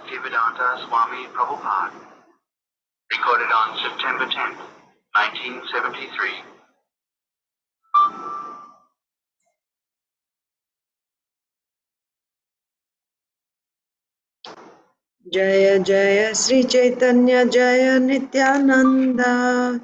Bhaktivedanta Swami Prabhupada. Recorded on September 10th, 1973. Jaya Jaya Sri Caitanya Jaya Nityananda.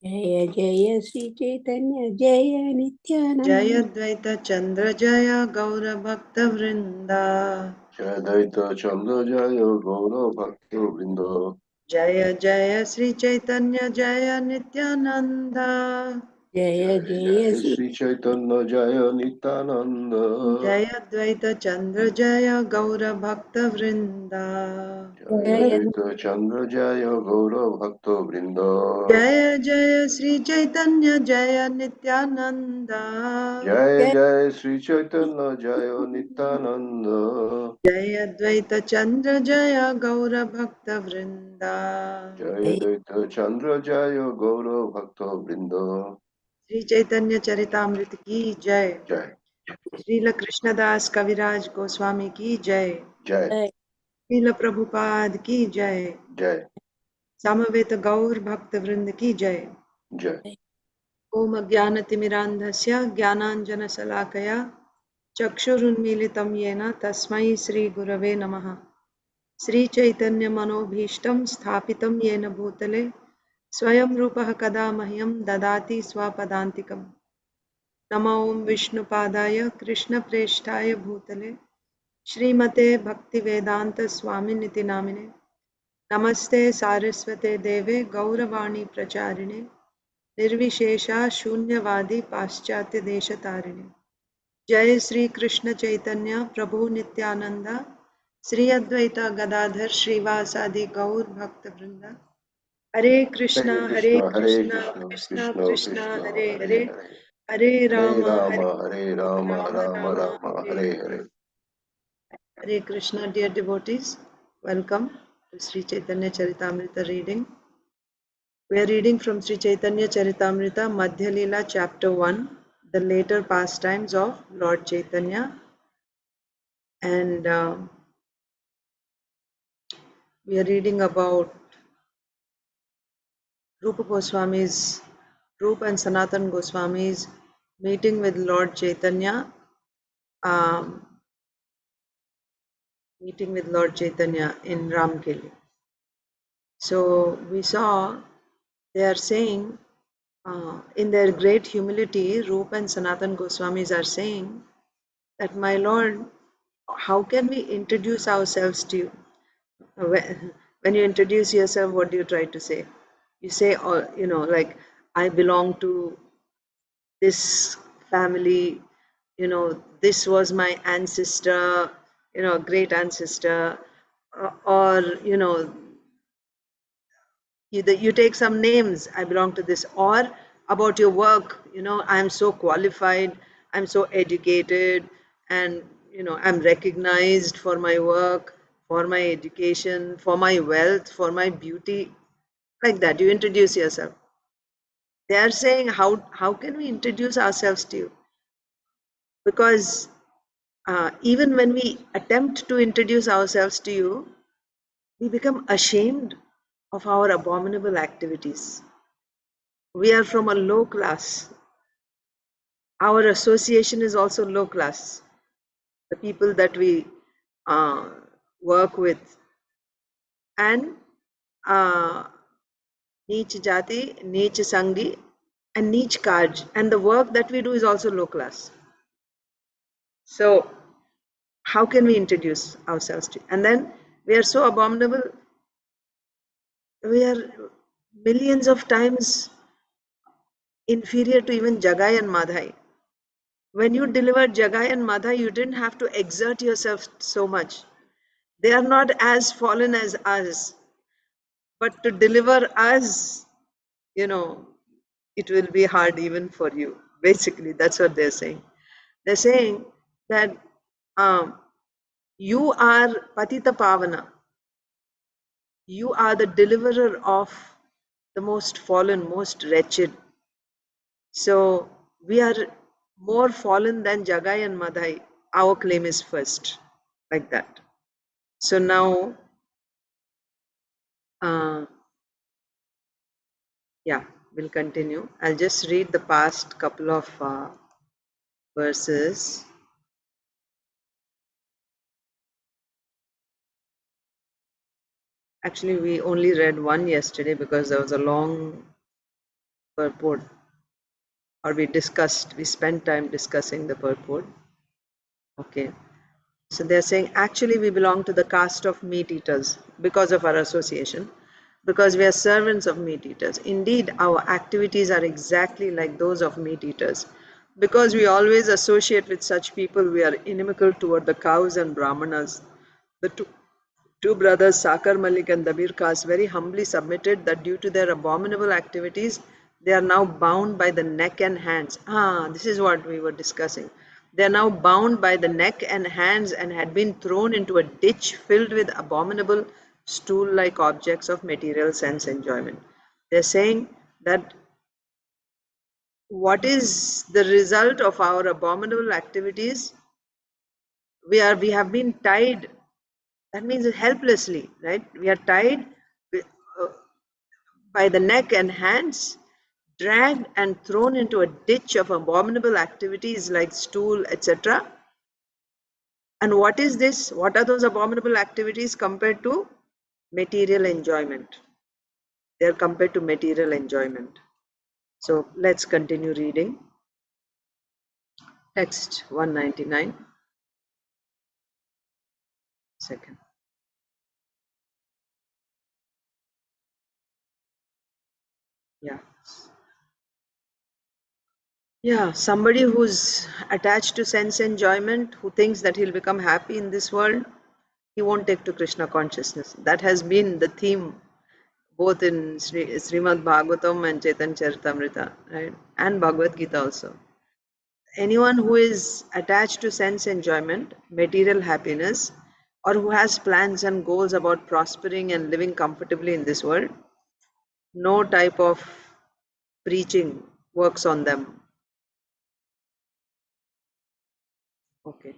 Jaya Jaya Sri Caitanya Jaya Nityananda. Jaya Dvaita Chandra Jaya Gaura Bhakta Vrinda. Jaya Dvaita Chandra Jaya Gaura Bhakta Vrinda. Jaya Jaya Sri Caitanya Jaya Nityananda. Jaya Jaya Sri Chaitanya Jaya Nityananda. Jaya Dvaita Chandra Jaya Gaura Bhakta Vrinda. Jaya Dvaita Chandra Jaya Gaura Bhakta Vrinda. Jaya Jaya Sri Caitanya Jaya Nityananda. Jaya Jaya Sri Chaitanya Jaya Nityananda. Jaya Dvaita Chandra Jaya Gaura Bhakta Vrinda. Jaya Dvaita Chandra Jaya Gaura Bhakta Vrinda. Sri Caitanya Charitamrita ki jai. Jai. Srila Krishnadas Kaviraj Goswami ki jai. Jai. Srila Prabhupada ki jai. Jai. Samaveta Gaur Bhakta Vrinda ki jai. Jai. Om Jnanatimirandhasya Jnananjana Salakaya Chakshurunmilitam Yena Tasmai Sri Gurave Namaha. Sri Chaitanya Manobhishtam Sthapitam Yena Bhutale Swayam Rupaha Kada Mahyam Dadati Swapadantikam. Namo Om Vishnupadaya Krishna Preshtaya Bhutale Shrimate Bhaktivedanta Swami Niti Namine Namaste Saraswate Deve Gauravani Pracharine Nirvishesha Shunyavadi Paschatya Deshatarine. Jai Sri Krishna Chaitanya Prabhu Nityananda Sri Advaita Gadadhar Srivasadi Gaur Bhakta Vrinda. Hare Krishna Krishna Krishna Krishna Hare Hare Hare Rama Hare Rama, Rama Rama, Hare Hare. Hare Krishna, dear devotees. Welcome to Sri Chaitanya Charitamrita reading. We are reading from Sri Chaitanya Charitamrita, Madhya Leela, Chapter 1, the later pastimes of Lord Chaitanya. And we are reading about Rupa Goswami's, Rupa and Sanatan Goswami's meeting with Lord Chaitanya, meeting with Lord Chaitanya in Ramkeli. So we saw they are saying, in their great humility, Rupa and Sanatan Goswamis are saying that, my Lord, how can we introduce ourselves to you? When you introduce yourself, what do you try to say? You say, like, I belong to this family, this was my ancestor, great ancestor, or, you take some names, I belong to this, or about your work, I'm so qualified, I'm so educated, and I'm recognized for my work, for my education, for my wealth, for my beauty, like that. You introduce yourself. They are saying, how can we introduce ourselves to you? Because even when we attempt to introduce ourselves to you, we become ashamed of our abominable activities. We are from a low class. Our association is also low class. The people that we work with. And Neech Jati, Neech Sangi, and Neech Kaj. And the work that we do is also low class. So how can we introduce ourselves to? And then we are so abominable. We are millions of times inferior to even Jagai and Madhai. When you delivered Jagai and Madhai, you didn't have to exert yourself so much. They are not as fallen as us. But to deliver us, it will be hard even for you. Basically, that's what they're saying. They're saying that you are Patita Pavana. You are the deliverer of the most fallen, most wretched. So we are more fallen than Jagai and Madhai. Our claim is first, like that. So now, yeah, we'll continue. I'll just read the past couple of verses. Actually, we only read one yesterday because there was a long purport, or we spent time discussing the purport. Okay. So they're saying actually we belong to the caste of meat eaters because of our association, because we are servants of meat eaters. Indeed, our activities are exactly like those of meat eaters. Because we always associate with such people, we are inimical toward the cows and brahmanas. The two brothers, Sakar Malik and Dabir Khas, very humbly submitted that due to their abominable activities, they are now bound by the neck and hands. This is what we were discussing. They are now bound by the neck and hands and had been thrown into a ditch filled with abominable stool-like objects of material sense enjoyment. They're saying that what is the result of our abominable activities? We have been tied. That means helplessly, right? We are tied uh, by the neck and hands, dragged and thrown into a ditch of abominable activities like stool, etc. And what is this? What are those abominable activities compared to material enjoyment? They are compared to material enjoyment. So let's continue reading. Text 199. Second. Yeah. Yeah, somebody who's attached to sense enjoyment, who thinks that he'll become happy in this world, he won't take to Krishna consciousness. That has been the theme both in Srimad Bhagavatam and Chaitanya Charitamrita, right? And Bhagavad Gita also. Anyone who is attached to sense enjoyment, material happiness, or who has plans and goals about prospering and living comfortably in this world, no type of preaching works on them. Okay.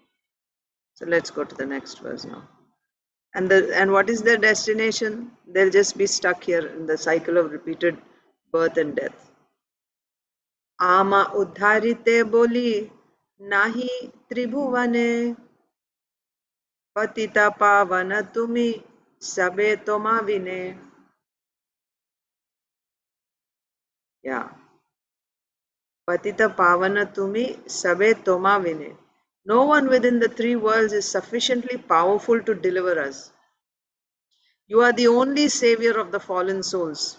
So let's go to the next verse now. And what is their destination? They'll just be stuck here in the cycle of repeated birth and death. Ama uddharite boli nahi tribhuvane patita pavana tumi sabe toma vine. Yeah. Patita pavana tumi sabe toma vine. No one within the three worlds is sufficiently powerful to deliver us. You are the only savior of the fallen souls.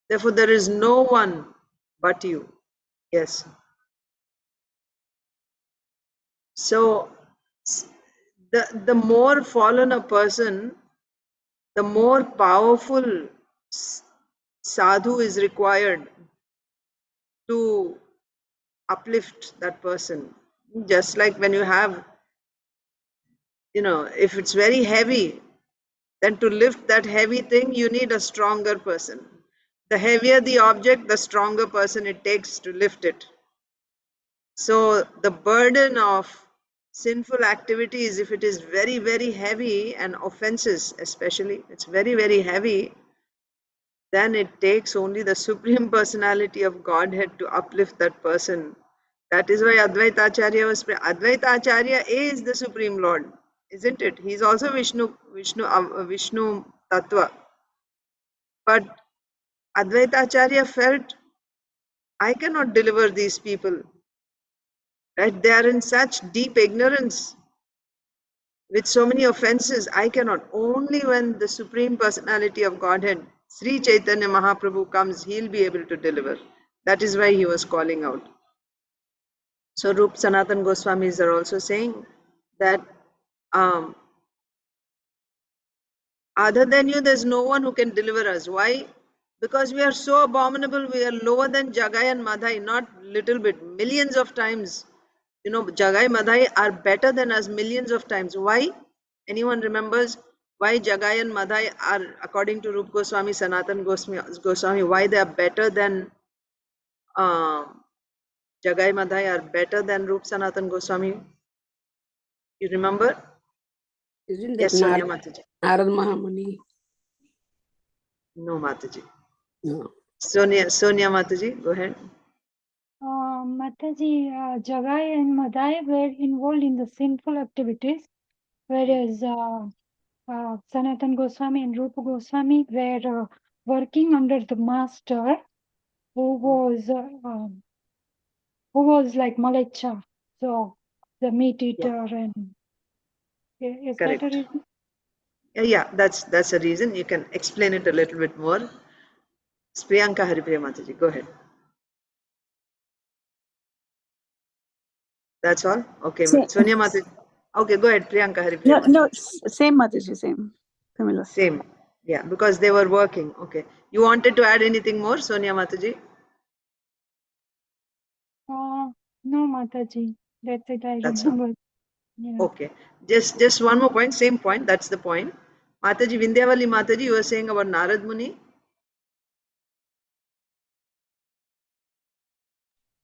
Therefore, there is no one but you. Yes. So, the more fallen a person, the more powerful sadhu is required to uplift that person. Just like when you have, if it's very heavy, then to lift that heavy thing, you need a stronger person. The heavier the object, the stronger person it takes to lift it. So the burden of sinful activities, if it is very, very heavy, and offenses especially, it's very, very heavy, then it takes only the Supreme Personality of Godhead to uplift that person. That is why Advaita Acharya was Advaita Acharya is the Supreme Lord, isn't it? He is also Vishnu Tattva. But Advaita Acharya felt, I cannot deliver these people. Right? They are in such deep ignorance with so many offenses. I cannot. Only when the Supreme Personality of Godhead, Sri Chaitanya Mahaprabhu, comes, he'll be able to deliver. That is why he was calling out. So Rup Sanatan Goswamis are also saying that other than you, there's no one who can deliver us. Why? Because we are so abominable. We are lower than Jagai and Madhai, not little bit, millions of times. Jagai, Madhai are better than us millions of times. Why? Anyone remembers why Jagai and Madhai are, according to Rup Goswami, Sanatan Goswami, why they are better than Jagai Madhai are better than Rup Sanatan Goswami? You remember? Isn't that Yes, Sonia Mataji. Narad Mahamuni? No, Mataji. No. Sonia Mataji, go ahead. Mataji, Jagai and Madai were involved in the sinful activities, whereas Sanatan Goswami and Rupa Goswami were working under the master who was like Malecha, so the meat eater, and is that Correct. a reason? Yeah, that's a reason. You can explain it a little bit more. Priyanka Haripriya Mataji, go ahead. That's all? Okay, Sonia Mataji. Okay, go ahead, Priyanka Haripriya Mataji. No, same Mataji, same. Similar. Same. Yeah, because they were working. Okay. You wanted to add anything more, Sonia Mataji? No, Mataji, that's it. I That's all. remember. Yeah. Okay. Just one more point, same point. That's the point. Mataji, Vindhyavali Mataji, you were saying about Narad Muni?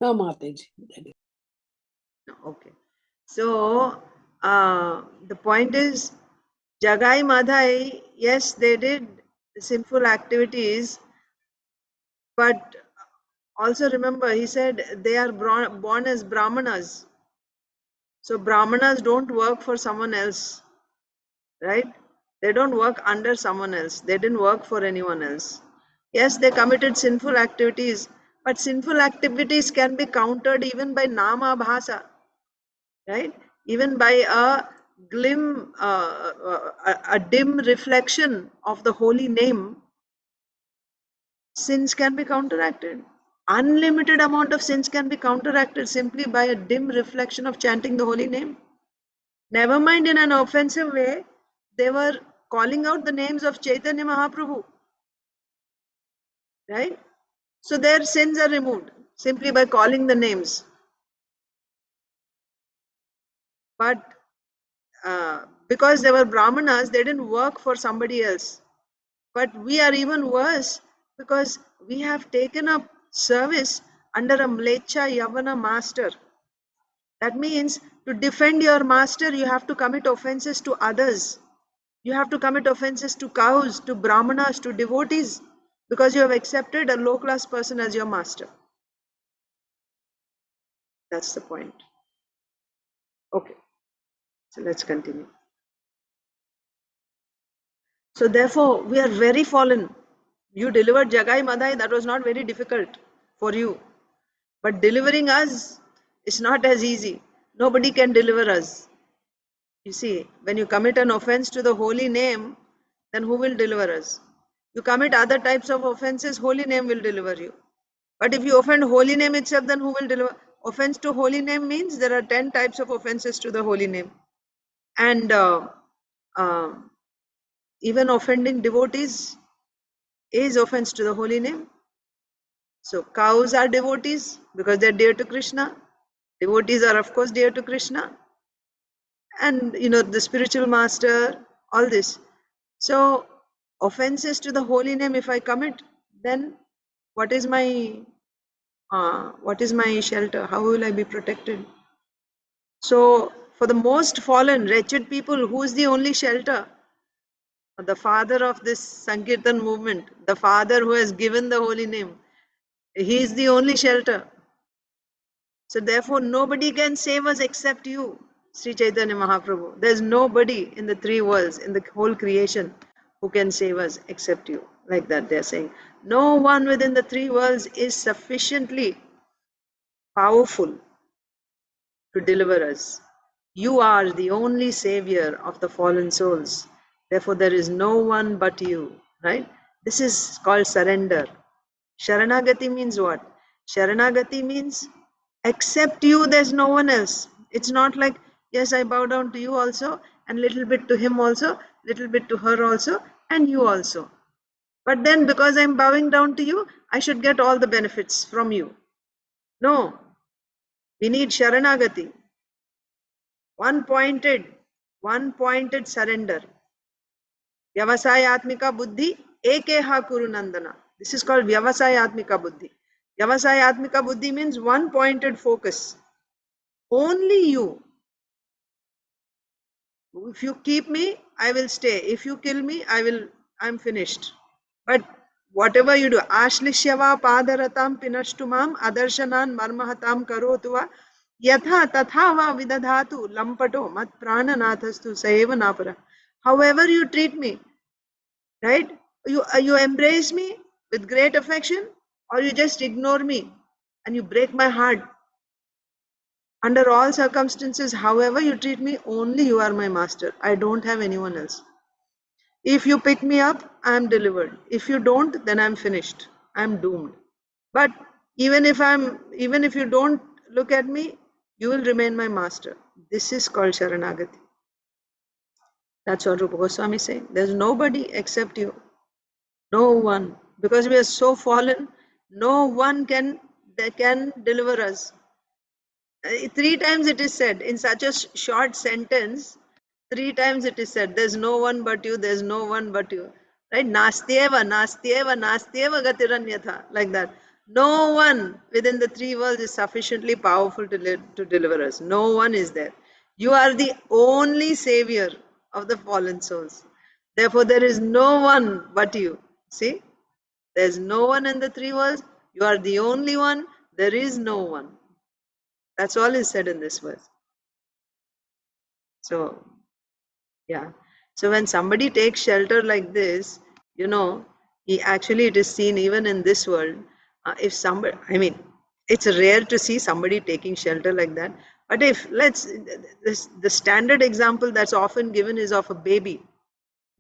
No, Mataji. No, okay. So, the point is, Jagai Madhai, yes, they did sinful activities, but also remember, he said they are born as Brahmanas. So, Brahmanas don't work for someone else, right? They don't work under someone else. They didn't work for anyone else. Yes, they committed sinful activities, but sinful activities can be countered even by Nama Bhasa, right? Even by a dim reflection of the holy name, sins can be counteracted. Unlimited amount of sins can be counteracted simply by a dim reflection of chanting the holy name. Never mind in an offensive way, they were calling out the names of Chaitanya Mahaprabhu, right? So their sins are removed simply by calling the names. But because they were Brahmanas, they didn't work for somebody else. But we are even worse because we have taken up service under a Mlecha Yavana master. That means to defend your master, you have to commit offenses to others. You have to commit offenses to cows, to brahmanas, to devotees, because you have accepted a low class person as your master. That's the point. Okay, so let's continue. So therefore, we are very fallen. You delivered Jagai Madhai, that was not very difficult for you. But delivering us is not as easy. Nobody can deliver us. You see, when you commit an offense to the holy name, then who will deliver us? You commit other types of offenses, holy name will deliver you. But if you offend holy name itself, then who will deliver? Offense to holy name means there are 10 types of offenses to the holy name. And even offending devotees is offense to the holy name. So cows are devotees because they're dear to Krishna. Devotees are of course dear to Krishna. And the spiritual master, all this. So offenses to the holy name, if I commit, then what is my shelter? How will I be protected? So for the most fallen, wretched people, who is the only shelter? The father of this Sankirtan movement, the father who has given the holy name. He is the only shelter. So therefore nobody can save us except you, Sri Chaitanya Mahaprabhu. There is nobody in the three worlds, in the whole creation, who can save us except you. Like that they are saying. No one within the three worlds is sufficiently powerful to deliver us. You are the only savior of the fallen souls. Therefore there is no one but you, right? This is called surrender. Sharanagati means what? Sharanagati means except you, there's no one else. It's not like, yes, I bow down to you also, and little bit to him also, little bit to her also, and you also. But then because I'm bowing down to you, I should get all the benefits from you. No, we need Sharanagati. One pointed surrender. Vyavasayatmika buddhi ekeha kuru nandana. This is called Vyavasayatmika buddhi. Vyavasayatmika buddhi means one pointed focus. Only you. If you keep me, I will stay. If you kill me, I'm finished. But whatever you do, Ashlishyava padaratam pinashtumam adarshanan marmahatam karotuva yatha tathava vidadhatu lampato mat prananathastu saeva napara. However you treat me, right? You embrace me with great affection, or you just ignore me and you break my heart. Under all circumstances, however you treat me, only you are my master. I don't have anyone else. If you pick me up, I am delivered. If you don't, then I'm finished. I'm doomed. But even if you don't look at me, you will remain my master. This is called Sharanagati. That's what Rupa Goswami is saying. There's nobody except you. No one. Because we are so fallen, no one can deliver us. 3 times it is said in such a short sentence. 3 times it is said, there's no one but you, there's no one but you. Right? Nastyeva, nastyeva, nastyeva gatiranyatha. Like that. No one within the 3 worlds is sufficiently powerful to deliver us. No one is there. You are the only savior of the fallen souls. Therefore, there is no one but you. See? There's no one in the 3 worlds. You are the only one. There is no one. That's all is said in this verse. So, yeah. So when somebody takes shelter like this, it is seen even in this world. If somebody, it's rare to see somebody taking shelter like that. But if the standard example that's often given is of a baby,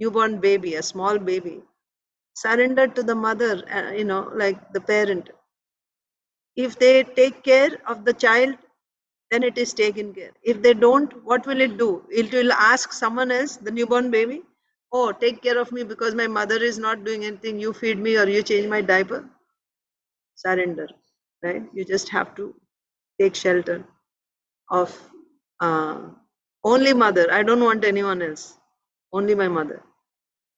newborn baby, a small baby, surrendered to the mother, like the parent. If they take care of the child, then it is taken care. If they don't, what will it do? It will ask someone else, the newborn baby, oh, take care of me because my mother is not doing anything. You feed me or you change my diaper. Surrender, right? You just have to take shelter of only mother. I don't want anyone else. Only my mother.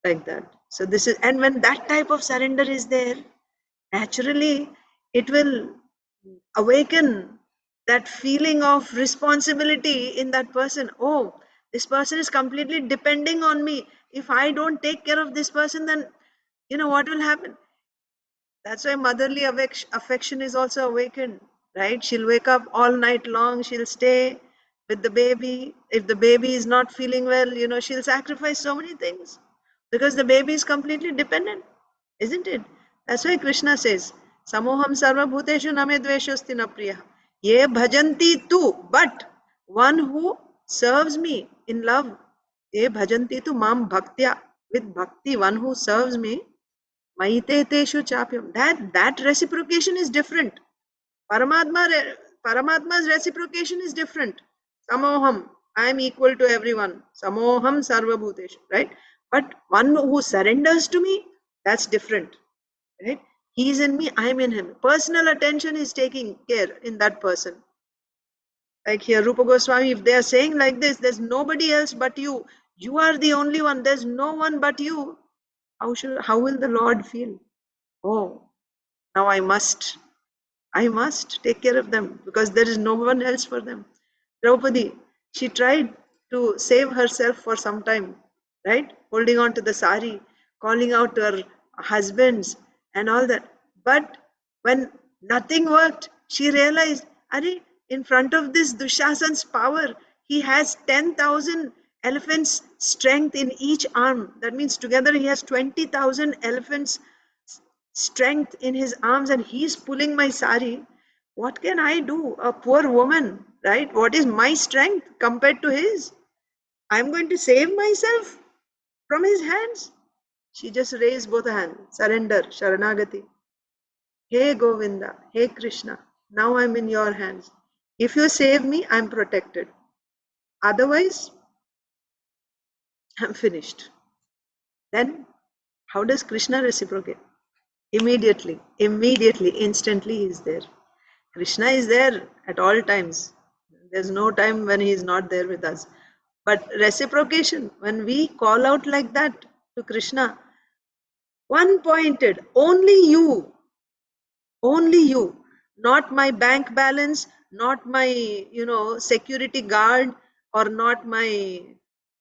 Like that. So this is, and when that type of surrender is there, naturally it will awaken that feeling of responsibility in that person. Oh, this person is completely depending on me. If I don't take care of this person, then what will happen? That's why motherly affection is also awakened, right? She'll wake up all night long, she'll stay with the baby. If the baby is not feeling well, she'll sacrifice so many things because the baby is completely dependent, isn't it? That's why Krishna says, Samoham sarva bhuteshu name dveshosti na priya. Ye bhajanti tu, but one who serves me in love. Ye bhajanti tu mam bhaktya. With bhakti, one who serves me, Maiteteshu chapyam. That reciprocation is different. Paramatma's reciprocation is different. Samoham, I am equal to everyone. Samoham sarvabhuteshu, right? But one who surrenders to me, that's different, right? He is in me, I am in him. Personal attention is taking care in that person. Like here, Rupa Goswami, if they are saying like this, there's nobody else but you. You are the only one. There's no one but you. How will the Lord feel? Oh, now I must take care of them because there is no one else for them. Draupadi, she tried to save herself for some time, right? Holding on to the sari, calling out to her husbands and all that. But when nothing worked, she realized, Arey, in front of this Dushasan's power, he has 10,000 elephants' strength in each arm. That means together he has 20,000 elephants' strength in his arms and he's pulling my sari. What can I do? A poor woman, right? What is my strength compared to his? I'm going to save myself from his hands. She just raised both hands. Surrender, Sharanagati. Hey Govinda, hey Krishna, now I'm in your hands. If you save me, I'm protected. Otherwise, I'm finished. Then, how does Krishna reciprocate? Immediately, instantly he is there. Krishna is there at all times. There's no time when he is not there with us. But reciprocation, when we call out like that to Krishna, one pointed, only you, not my bank balance, not my, security guard, or not my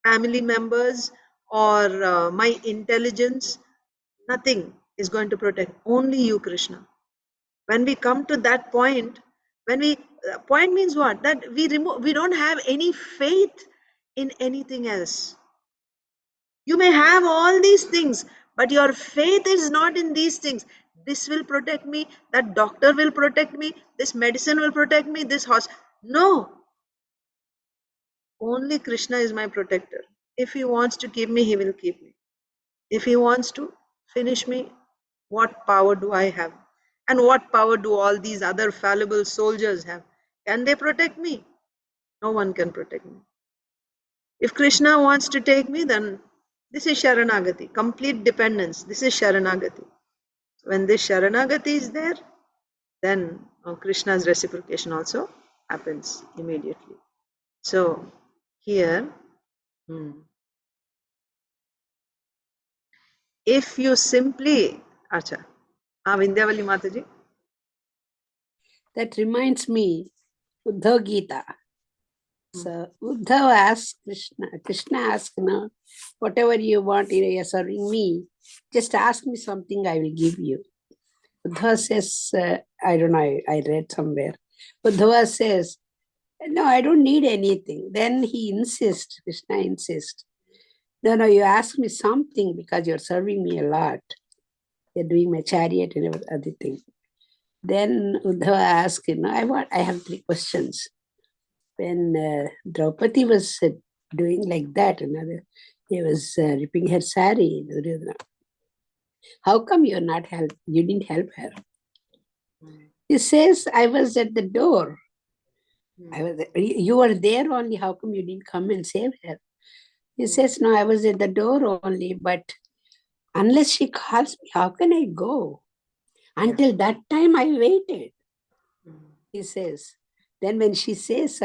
family members, or my intelligence. Nothing is going to protect. Only you, Krishna. When we come to that point, when we point means what? That we don't have any faith in anything else. You may have all these things, but your faith is not in these things. This will protect me, that doctor will protect me, this medicine will protect me, this horse. No, only Krishna is my protector. If he wants to keep me, he will keep me. If he wants to finish me, what power do I have? And what power do all these other fallible soldiers have? Can they protect me? No one can protect me. If Krishna wants to take me, then this is Sharanagati, complete dependence. This is Sharanagati. When this Sharanagati is there, then Krishna's reciprocation also happens immediately. So here, if you simply, Acha, Vindyavali Mataji. That reminds me, Uddhav Gita. So Uddhav asked Krishna asked, whatever you want, you're serving me, just ask me something, I will give you. Uddhav says, I don't know, I read somewhere. Uddhava says, no, I don't need anything. Then he insists, Krishna insists. No, you ask me something because you're serving me a lot. You're doing my chariot and other thing. Then Uddhava asked, I have 3 questions. When Draupadi was doing like that, he was ripping her sari. How come you didn't help her? He says, I was at the door. You were there only. How come you didn't come and save her? He says, no, I was at the door only, but unless she calls me, how can I go? Until that time, I waited. He says. Then when she says,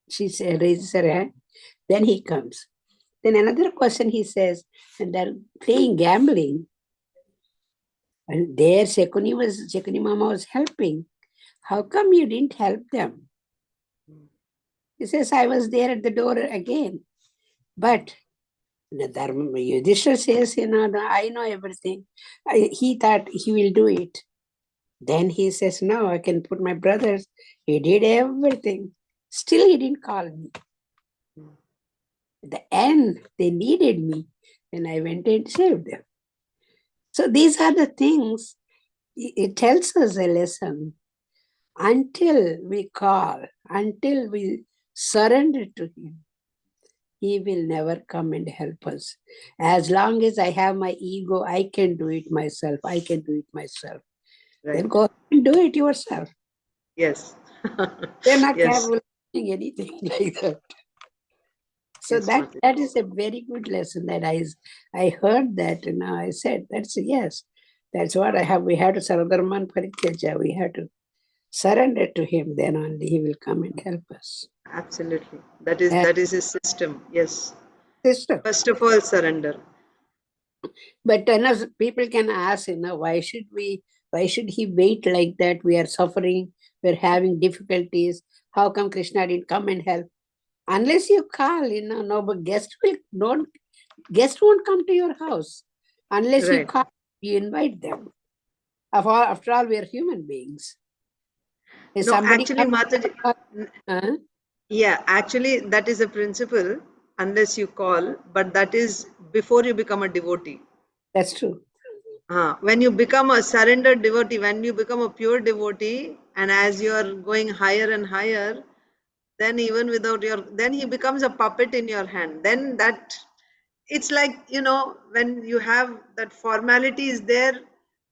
she raises her hand, then he comes. Then another question he says, and they're playing gambling. And there Shekuni Mama was helping. How come you didn't help them? He says, I was there at the door again. But Yudhishthira says, I know everything. He thought he will do it. Then he says, no, I can put my brothers. He did everything. Still, he didn't call me. At the end, they needed me. And I went and saved them. So these are the things. It tells us a lesson. Until we call, until we surrender to him, he will never come and help us. As long as I have my ego, I can do it myself. I can do it myself. Right. Then go and do it yourself. Yes. They're not capable of doing anything like that. So yes, that is a very good lesson that I heard that, and now I said, yes. That's what I have. We have to Sarvadharman Parityaja. We have to surrender to him, then only he will come and help us. Absolutely. That is his system. Yes. System. First of all, surrender. But people can ask, why should he wait like that? We are suffering, we're having difficulties. How come Krishna didn't come and help? Unless you call, no, but guest won't come to your house. Unless you call, you invite them. After all, we are human beings. No, actually, Mataji, yeah, actually, that is a principle, unless you call, but that is before you become a devotee. That's true. When you become a surrendered devotee, when you become a pure devotee, and as you are going higher and higher, then even without then he becomes a puppet in your hand. Then it's like, when you have that formality is there,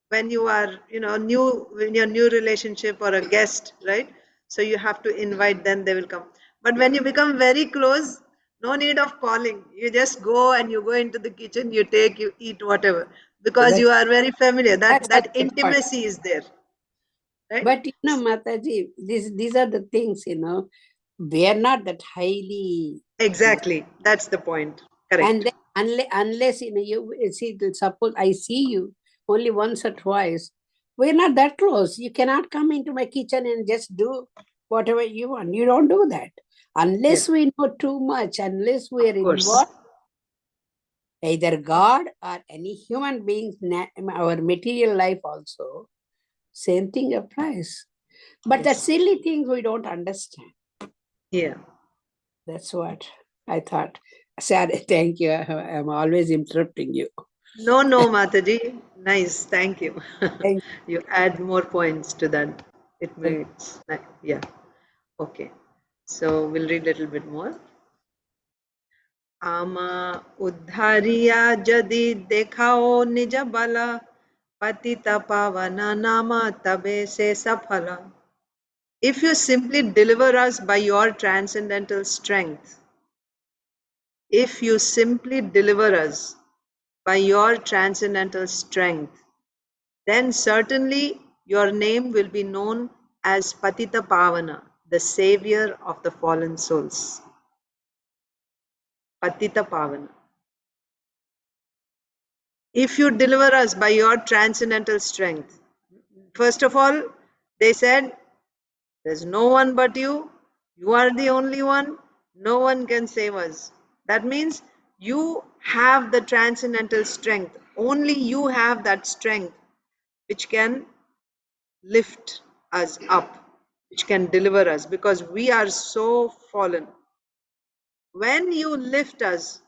when you are, new in your new relationship or a guest, right? So you have to invite, then they will come. But when you become very close, no need of calling. You just go and you go into the kitchen, you eat whatever, because you are very familiar. That intimacy is there. Right? But Mataji, these are the things, we are not that highly. Exactly. That's the point. Correct. And then, unless you see, suppose I see you only once or twice, we're not that close. You cannot come into my kitchen and just do whatever you want. You don't do that. Unless Yes. we know too much, unless we are Of course. involved, either God or any human beings, our material life also, same thing applies. But the Yes. silly things we don't understand. Yeah. That's what I thought. Sorry, thank you. I'm always interrupting you. No, Mataji. Nice. Thank you. Thank You add more points to that. It you. makes, yeah. Okay. So we'll read a little bit more. Ama uddhariya jadi dekhao nija bala patita pavana nama tabe se saphala. If you simply deliver us by your transcendental strength, if you simply deliver us by your transcendental strength, then certainly your name will be known as Patita Pavana, the savior of the fallen souls. Patita Pavana. If you deliver us by your transcendental strength, first of all, they said, there's no one but you. You are the only one. No one can save us. That means you have the transcendental strength. Only you have that strength which can lift us up, which can deliver us, because we are so fallen. When you lift us,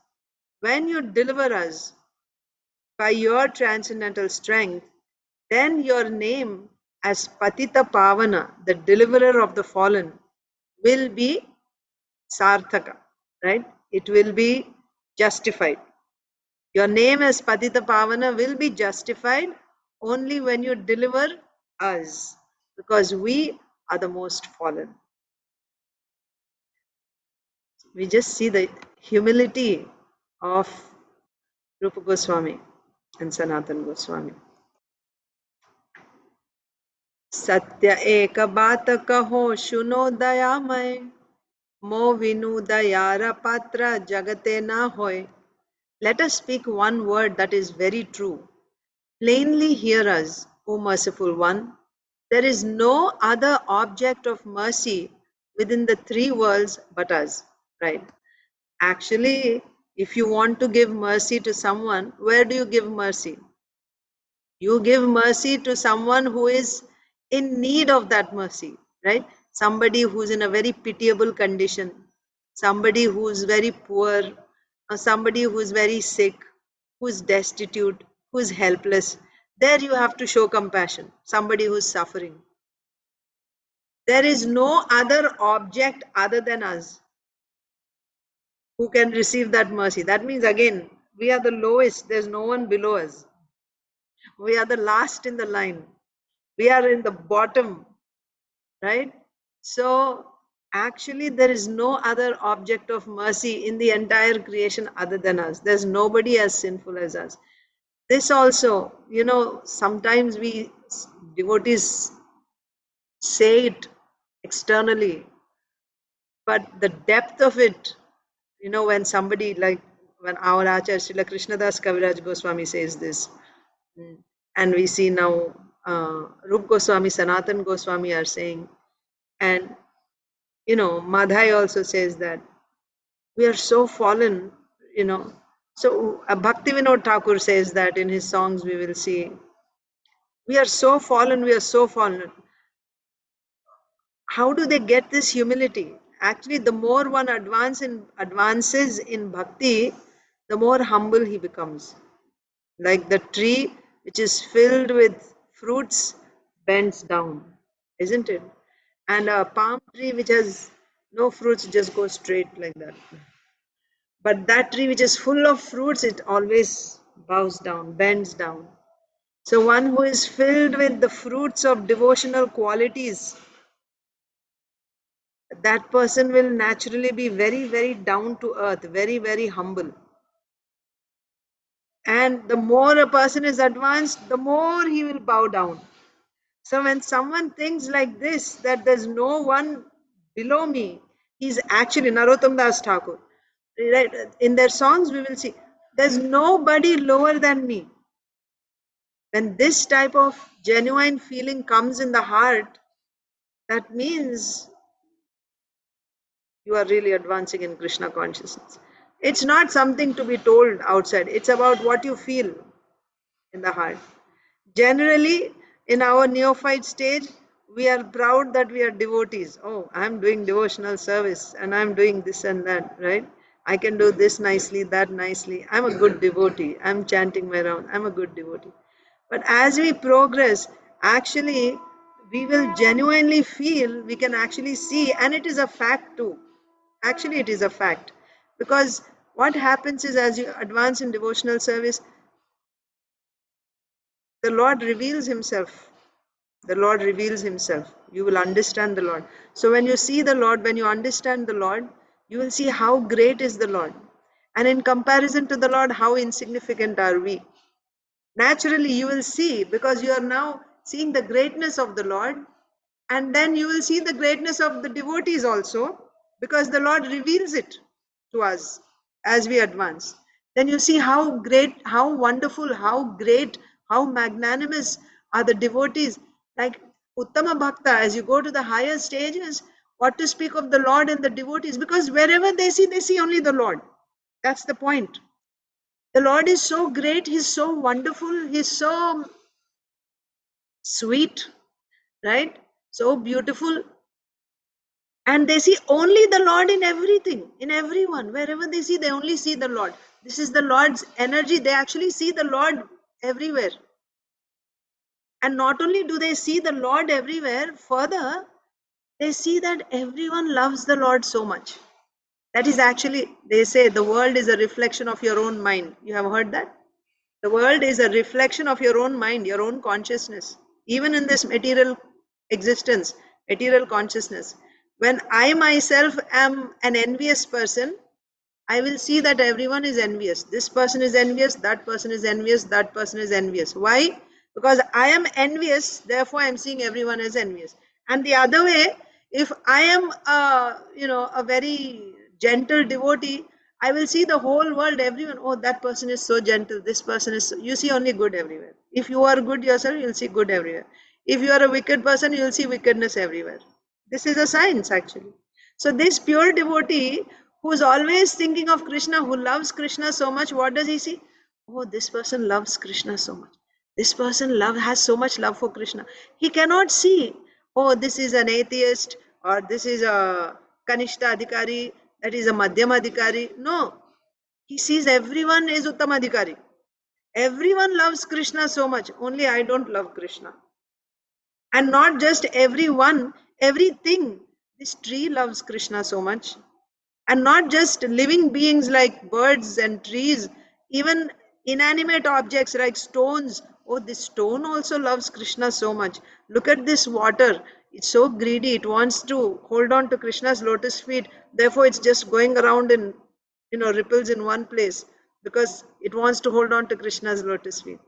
when you deliver us by your transcendental strength, then your name as Patita Pavana, the deliverer of the fallen, will be Sarthaka, right? It will be justified. Your name as Patita Pavana will be justified only when you deliver us, because we are the most fallen. We just see the humility of Rupa Goswami and Sanatana Goswami. सत्य एक बात कहो सुनो दयामय मो विनु दयार पात्र जगते ना होय. Let us speak one word that is very true. Plainly hear us, O merciful one. There is no other object of mercy within the three worlds but us. Right? Actually, if you want to give mercy to someone, where do you give mercy? You give mercy to someone who is in need of that mercy, right? Somebody who's in a very pitiable condition, somebody who's very poor, or somebody who's very sick, who's destitute, who's helpless. There you have to show compassion, somebody who's suffering. There is no other object other than us who can receive that mercy. That means, again, we are the lowest, there's no one below us. We are the last in the line. We are in the bottom, right? So actually there is no other object of mercy in the entire creation other than us. There's nobody as sinful as us. This also, sometimes we devotees say it externally, but the depth of it, when somebody, like when our Acharya Srila Krishnadas Kaviraj Goswami says this, and we see now Rup Goswami, Sanatan Goswami are saying, and Madhai also says that we are so fallen, So Bhakti Vinod Thakur says that in his songs we will see, we are so fallen, we are so fallen. How do they get this humility? Actually, the more one advances in bhakti, the more humble he becomes. Like the tree which is filled with fruits bends down, isn't it? And a palm tree which has no fruits just goes straight like that. But that tree which is full of fruits, it always bows down, bends down. So one who is filled with the fruits of devotional qualities, that person will naturally be very, very down to earth, very, very humble. And the more a person is advanced, the more he will bow down. So when someone thinks like this, that there's no one below me, he's actually Narottam Das Thakur. Right? In their songs, we will see, there's nobody lower than me. When this type of genuine feeling comes in the heart, that means you are really advancing in Krishna consciousness. It's not something to be told outside. It's about what you feel in the heart. Generally, in our neophyte stage, we are proud that we are devotees. Oh, I'm doing devotional service and I'm doing this and that, right? I can do this nicely, that nicely. I'm a good devotee. I'm chanting my round. I'm a good devotee. But as we progress, actually, we will genuinely feel, we can actually see, and it is a fact too. Actually, it is a fact. Because what happens is, as you advance in devotional service, the Lord reveals Himself. The Lord reveals Himself. You will understand the Lord. So when you see the Lord, when you understand the Lord, you will see how great is the Lord. And in comparison to the Lord, how insignificant are we. Naturally, you will see, because you are now seeing the greatness of the Lord, and then you will see the greatness of the devotees also, because the Lord reveals it to us as we advance. Then you see how great, how wonderful, how great, how magnanimous are the devotees. Like Uttama Bhakta, as you go to the higher stages, what to speak of the Lord and the devotees, because wherever they see only the Lord. That's the point. The Lord is so great, He's so wonderful, He's so sweet, right? So beautiful. And they see only the Lord in everything, in everyone. Wherever they see, they only see the Lord. This is the Lord's energy. They actually see the Lord everywhere. And not only do they see the Lord everywhere, further, they see that everyone loves the Lord so much. That is actually, they say, the world is a reflection of your own mind. You have heard that? The world is a reflection of your own mind, your own consciousness. Even in this material existence, material consciousness. When I myself am an envious person, I will see that everyone is envious. This person is envious, that person is envious, that person is envious. Why? Because I am envious, therefore I am seeing everyone as envious. And the other way, if I am a very gentle devotee, I will see the whole world, everyone, oh, that person is so gentle, this person is so, you see only good everywhere. If you are good yourself, you'll see good everywhere. If you are a wicked person, you'll see wickedness everywhere. This is a science actually. So this pure devotee who is always thinking of Krishna, who loves Krishna so much, what does he see? Oh, this person loves Krishna so much. This person has so much love for Krishna. He cannot see, oh, this is an atheist, or this is a Kanishta Adhikari, that is a Madhyama Adhikari. No, he sees everyone is Uttama Adhikari. Everyone loves Krishna so much, only I don't love Krishna. And not just everyone, everything. This tree loves Krishna so much. And not just living beings like birds and trees, even inanimate objects like stones. Oh, this stone also loves Krishna so much. Look at this water. It's so greedy. It wants to hold on to Krishna's lotus feet. Therefore, it's just going around in, ripples in one place because it wants to hold on to Krishna's lotus feet.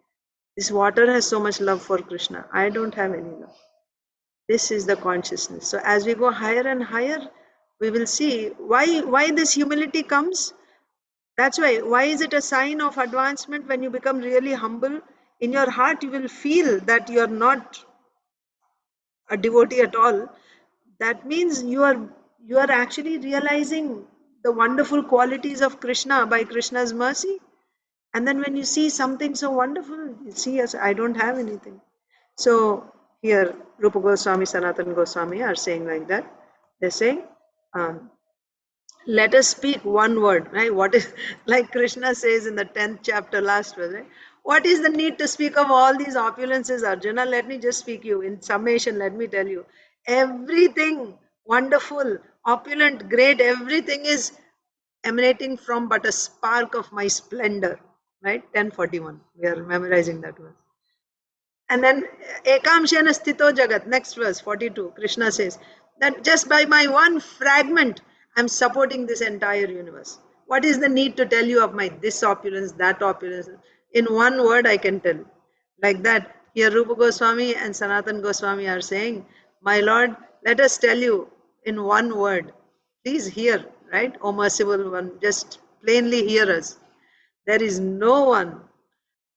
This water has so much love for Krishna. I don't have any love. This is the consciousness. So as we go higher and higher, we will see why this humility comes. That's why is it a sign of advancement? When you become really humble, in your heart you will feel that you are not a devotee at all. That means you are actually realizing the wonderful qualities of Krishna by Krishna's mercy. And then when you see something so wonderful, you see, as I don't have anything. So here Rupa Goswami, Sanatana Goswami are saying like that. They're saying, let us speak one word, right? What is, like Krishna says in the 10th chapter, last verse, right? What is the need to speak of all these opulences, Arjuna? Let me just speak you. In summation, let me tell you. Everything wonderful, opulent, great, everything is emanating from but a spark of my splendor, right? 1041. We are memorizing that verse. And then Ekamshena Sthito Jagat, next verse 42, Krishna says that just by my one fragment, I'm supporting this entire universe. What is the need to tell you of my this opulence, that opulence? In one word, I can tell. Like that, here Rupa Goswami and Sanatan Goswami are saying, my Lord, let us tell you in one word. Please hear, right? O merciful one, just plainly hear us. There is no one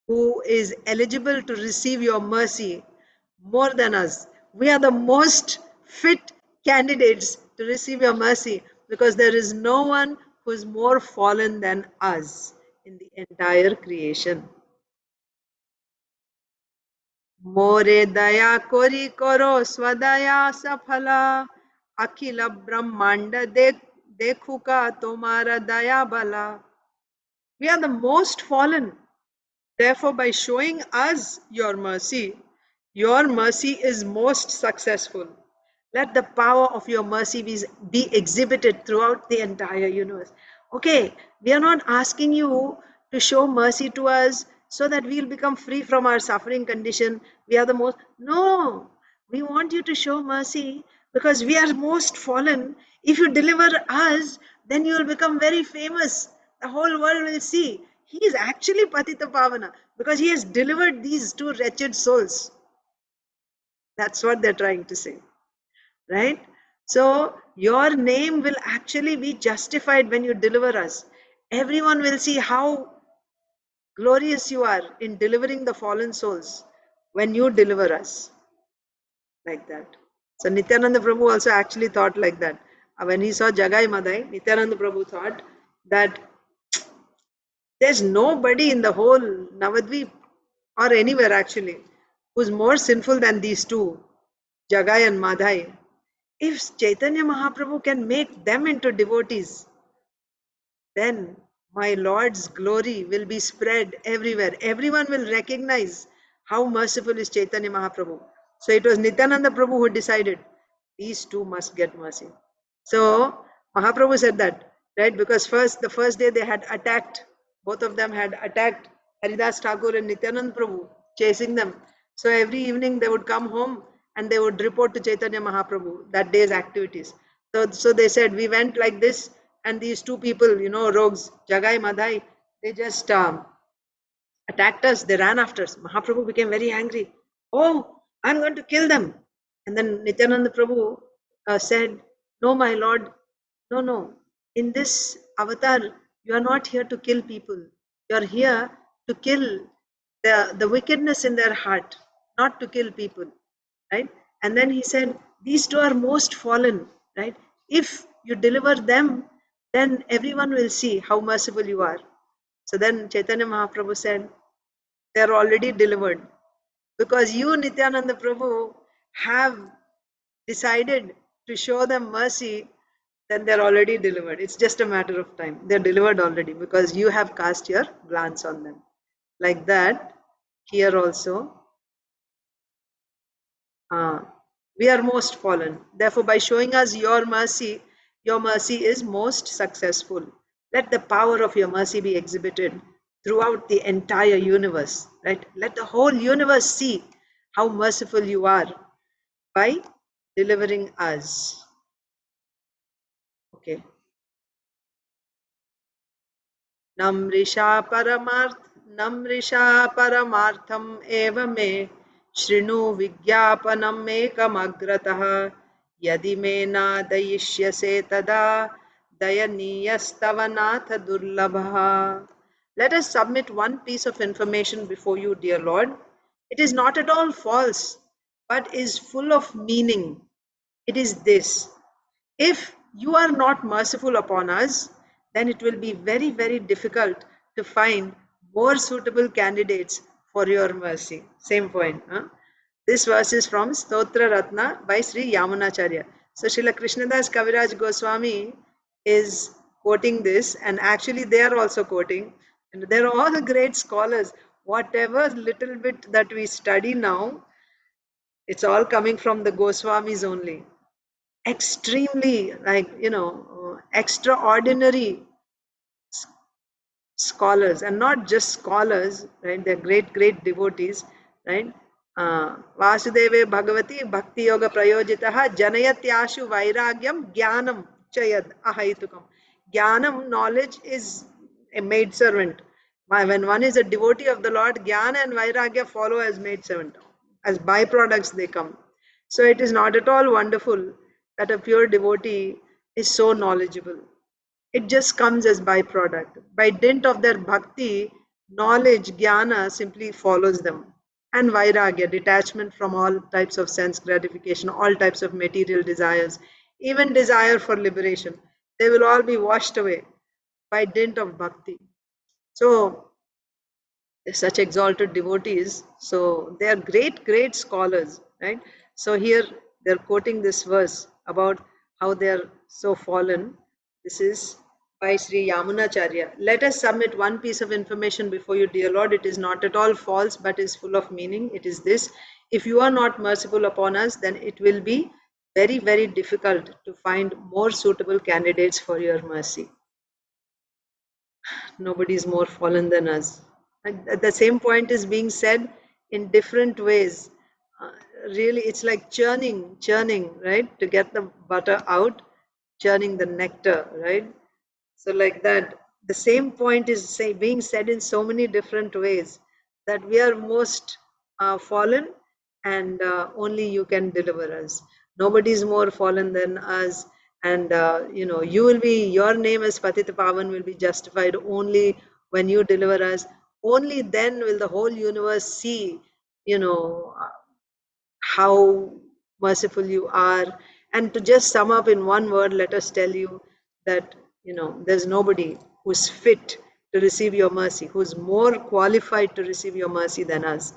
who is eligible to receive your mercy more than us. We are the most fit candidates to receive your mercy. because there is no one who is more fallen than us in the entire creation. More daya kori koro swadaya safala akhila brahmanda dekhuka tomara daya bala. We are the most fallen. Therefore, by showing us your mercy is most successful. Let the power of your mercy be exhibited throughout the entire universe. Okay, we are not asking you to show mercy to us so that we'll become free from our suffering condition. We are the most. No, we want you to show mercy because we are most fallen. If you deliver us, then you will become very famous. The whole world will see. He is actually Patita Pavana because he has delivered these two wretched souls. That's what they're trying to say. Right? So your name will actually be justified when you deliver us. Everyone will see how glorious you are in delivering the fallen souls when you deliver us. Like that. So Nityananda Prabhu also actually thought like that. When he saw Jagai Madai, Nityananda Prabhu thought that there's nobody in the whole Navadvip or anywhere actually who's more sinful than these two, Jagai and Madhai. If Chaitanya Mahaprabhu can make them into devotees, then my Lord's glory will be spread everywhere. Everyone will recognize how merciful is Chaitanya Mahaprabhu. So it was Nityananda Prabhu who decided these two must get mercy. So Mahaprabhu said that, right? Because the first day they had attacked, both of them had attacked Haridas Thakur and Nityananda Prabhu, chasing them. So every evening they would come home and they would report to Chaitanya Mahaprabhu that day's activities. So they said, we went like this, and these two people, rogues, Jagai, Madhai, they just attacked us. They ran after us. Mahaprabhu became very angry. Oh, I'm going to kill them. And then Nityananda Prabhu said, no, my Lord, no. In this avatar, you are not here to kill people. You are here to kill the wickedness in their heart, not to kill people. Right? And then he said, these two are most fallen. Right? If you deliver them, then everyone will see how merciful you are. So then Chaitanya Mahaprabhu said, they are already delivered. Because you, Nityananda Prabhu, have decided to show them mercy, then they're already delivered. It's just a matter of time. They're delivered already because you have cast your glance on them. Like that, here also, we are most fallen. Therefore, by showing us your mercy is most successful. Let the power of your mercy be exhibited throughout the entire universe. Right? Let the whole universe see how merciful you are by delivering us. Okay. Namrisha paramartham eva me shrinu vigyapanam ekamagrataha yadi me nadayishyase tada dayaniyastavanatha durlabha. Let us submit one piece of information before you, dear Lord. It is not at all false, but is full of meaning. It is this: if you are not merciful upon us, then it will be very, very difficult to find more suitable candidates for your mercy. Same point. Huh? This verse is from Stotra Ratna by Sri Yamunacharya. So Srila Krishnadas Kaviraj Goswami is quoting this, and actually they are also quoting. And they're all great scholars. Whatever little bit that we study now, it's all coming from the Goswamis only. Extremely, extraordinary scholars, and not just scholars, right? They're great devotees, right? Vasudeve Bhagavati Bhakti Yoga Prayojitaha Janayatyashu Vairagyam Jnanam Chayad Ahaitukam. Jnanam, knowledge, is a maid servant. When one is a devotee of the Lord, Jnana and Vairagya follow as maid servant. As byproducts they come. So it is not at all wonderful that a pure devotee is so knowledgeable. It just comes as byproduct. By dint of their bhakti, knowledge, jnana, simply follows them. And vairagya, detachment from all types of sense gratification, all types of material desires, even desire for liberation. They will all be washed away by dint of bhakti. So they're such exalted devotees. So they are great, great scholars, right? So here they're quoting this verse about how they are so fallen. This is by Sri Yamunacharya. Let us submit one piece of information before you, dear Lord. It is not at all false, but is full of meaning. It is this: if you are not merciful upon us, then it will be very, very difficult to find more suitable candidates for your mercy. Nobody is more fallen than us. And at the same point is being said in different ways. Uh, Really, it's like churning, right? To get the butter out, churning the nectar, right? So like that, the same point is being said in so many different ways, that we are most fallen, and only you can deliver us. Nobody is more fallen than us, and you will be, your name as Patita Pavan will be justified only when you deliver us. Only then will the whole universe see, you know, how merciful you are. And to just sum up in one word, let us tell you that there's nobody who's fit to receive your mercy, who's more qualified to receive your mercy than us.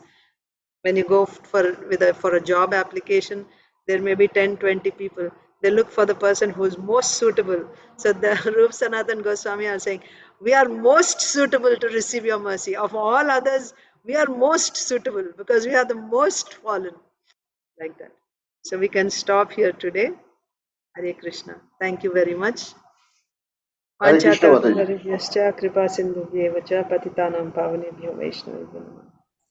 When you go for a job application, there may be 10-20 people. They look for the person who's most suitable. So the Rup Sanatan Goswami are saying, we are most suitable to receive your mercy. Of all others, we are most suitable because we are the most fallen. Like that. So we can stop here today. Hare Krishna. Thank you very much. Hare Krishna, Mataji. Vanchakalpatarubhyascha kripa sindhubhyevacha patitanam pavanebhyo vaishnavibhyo namaः.